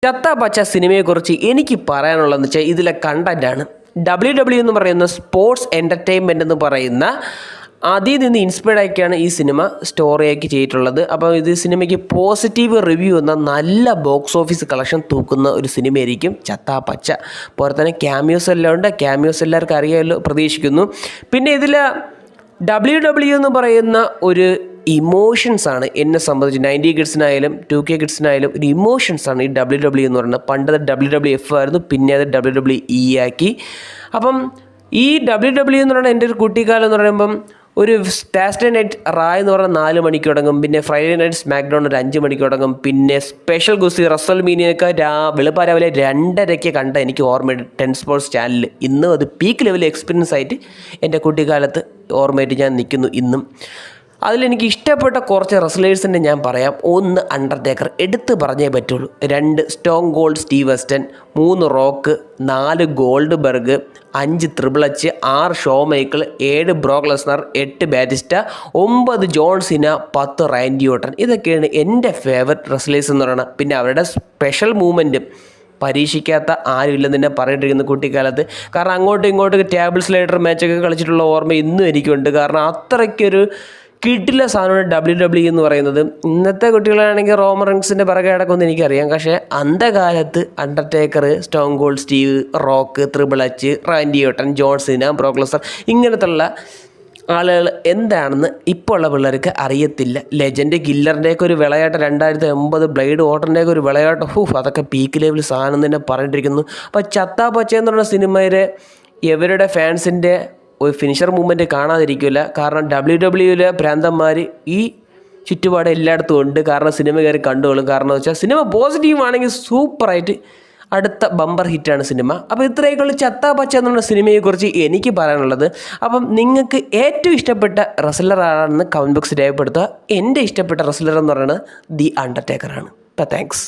ചത്ത പച്ച സിനിമയെക്കുറിച്ച് എനിക്ക് പറയാനുള്ളതെന്ന് വെച്ചാൽ ഇതിലെ കണ്ടൻറ്റാണ്. WWE എന്ന് പറയുന്ന സ്പോർട്സ് എൻ്റർടൈൻമെൻറ്റ് എന്ന് പറയുന്ന അതിൽ നിന്ന് ഇൻസ്പയർഡ് ആക്കിയാണ് ഈ സിനിമ സ്റ്റോറിയാക്കി ചെയ്തിട്ടുള്ളത്. അപ്പോൾ ഇത് സിനിമയ്ക്ക് പോസിറ്റീവ് റിവ്യൂ എന്ന നല്ല ബോക്സ് ഓഫീസ് കളക്ഷൻ തൂക്കുന്ന ഒരു സിനിമയായിരിക്കും ചത്ത പച്ച. പോലെ തന്നെ ക്യാമിയോസ് എല്ലാം ഉണ്ട്. ക്യാമിയോസ് എല്ലാവർക്കും അറിയാമല്ലോ, പ്രതീക്ഷിക്കുന്നു. പിന്നെ ഇതിൽ WWE എന്ന് പറയുന്ന ഒരു ഇമോഷൻസാണ് എന്നെ സംബന്ധിച്ച്. 90 കിഡ്സിനായാലും 2K കിഡ്സിനായാലും ഒരു ഇമോഷൻസാണ് ഈ WWE എന്ന് പറയുന്നത്. പണ്ടത് WWF ആയിരുന്നു, പിന്നെ അത് WWE ആക്കി. അപ്പം ഈ WWE എന്ന് പറയുന്നത് എൻ്റെ ഒരു കുട്ടിക്കാലം എന്ന് പറയുമ്പം ഒരു സാറ്റർഡേ നൈറ്റ് റാ എന്ന് പറഞ്ഞാൽ 4 മണിക്ക് തുടങ്ങും. പിന്നെ ഫ്രൈഡേ നൈറ്റ് സ്മാക്ക് ഡൗൺ ഒരു 5 മണിക്ക് തുടങ്ങും. പിന്നെ സ്പെഷ്യൽ ഗുസ്തി റസൽമീനിയൊക്കെ വെളുപ്പാ രാവിലെ 2:30 കണ്ട എനിക്ക് ഓർമ്മയുണ്ട് 10 സ്പോർട്സ് ചാനലിൽ. ഇന്നും അത് പീക്ക് ലെവൽ എക്സ്പീരിയൻസ് ആയിട്ട് എൻ്റെ കുട്ടിക്കാലത്ത് ഓർമ്മയായിട്ട് ഞാൻ നിൽക്കുന്നു ഇന്നും. അതിലെനിക്ക് ഇഷ്ടപ്പെട്ട കുറച്ച് റെസ്ലേഴ്സിൻ്റെ ഞാൻ പറയാം. 1 അണ്ടർടേക്കർ എടുത്ത് പറഞ്ഞേ പറ്റുള്ളൂ. 2 Stone Cold Steve Weston, 3 Rock, 4 Goldberg, 5 triple H, 6 Shawn Michael, 7 Brock Lesnar, 8 Batista, 9 John Cena, 10 Randy Orton. ഇതൊക്കെയാണ് എൻ്റെ ഫേവററ്റ് റെസ്ലേഴ്സ് എന്ന് പറയുന്നത്. പിന്നെ അവരുടെ സ്പെഷ്യൽ മൂവ്മെൻറ്റും പരീക്ഷിക്കാത്ത ആരുമില്ലെന്ന് തന്നെ പറഞ്ഞിട്ടിരിക്കുന്ന കുട്ടിക്കാലത്ത്. കാരണം അങ്ങോട്ടും ഇങ്ങോട്ടും ടേബിൾ സ്ലൈഡർ മാച്ചൊക്കെ കളിച്ചിട്ടുള്ള ഓർമ്മ ഇന്നും എനിക്കുണ്ട്. കാരണം അത്രയ്ക്കൊരു കിട്ടില്ല സാധനമാണ് WWE എന്ന് പറയുന്നത്. ഇന്നത്തെ കുട്ടികളാണെങ്കിൽ റോമൻ റീൻസിൻ്റെ പിറകെ കിടക്കുമെന്ന് എനിക്കറിയാം. പക്ഷേ അന്ധകാലത്ത് Undertaker, Stone Cold Steve, Rock, triple H, Randy Orton, John Cena, Brock Lesnar ഇങ്ങനത്തുള്ള ആളുകൾ എന്താണെന്ന് ഇപ്പോൾ ഉള്ള പിള്ളേർക്ക് അറിയത്തില്ല. ലെജൻഡ് കില്ലറിൻ്റെയൊക്കെ ഒരു വിളയാട്ടം, 2009 ബ്ലേഡ് ഓട്ടറിൻ്റെയൊക്കെ ഒരു വിളയാട്ടം, അതൊക്കെ പീക്ക് ലെവൽ സാധനം തന്നെ പറഞ്ഞിട്ടിരിക്കുന്നു. അപ്പോൾ ചത്ത പച്ച എന്ന് പറഞ്ഞ സിനിമയിൽ ഇവരുടെ ഫാൻസിൻ്റെ ഒരു ഫിനിഷർ മൂവ്മെൻറ്റ് കാണാതിരിക്കില്ല. കാരണം WWE ഭ്രാന്തന്മാർ ഈ ചുറ്റുപാട് എല്ലായിടത്തും ഉണ്ട്. കാരണം സിനിമ കയറി കണ്ടുകൊള്ളും. കാരണം എന്ന് വെച്ചാൽ സിനിമ പോസിറ്റീവ് ആണെങ്കിൽ സൂപ്പറായിട്ട് അടുത്ത ബമ്പർ ഹിറ്റാണ് സിനിമ. അപ്പോൾ ഇത്രയൊക്കെയുള്ള ചത്ത പച്ച എന്നുള്ള സിനിമയെക്കുറിച്ച് എനിക്ക് പറയാനുള്ളത്. അപ്പം നിങ്ങൾക്ക് ഏറ്റവും ഇഷ്ടപ്പെട്ട റെസ്ലർ ആണെന്ന് കമൻറ്റ് ബോക്സിൽ രേഖപ്പെടുത്തുക. എൻ്റെ ഇഷ്ടപ്പെട്ട റെസ്ലർ എന്ന് പറയുന്നത് ദി അണ്ടർടേക്കറാണ്. അപ്പോൾ താങ്ക്സ്.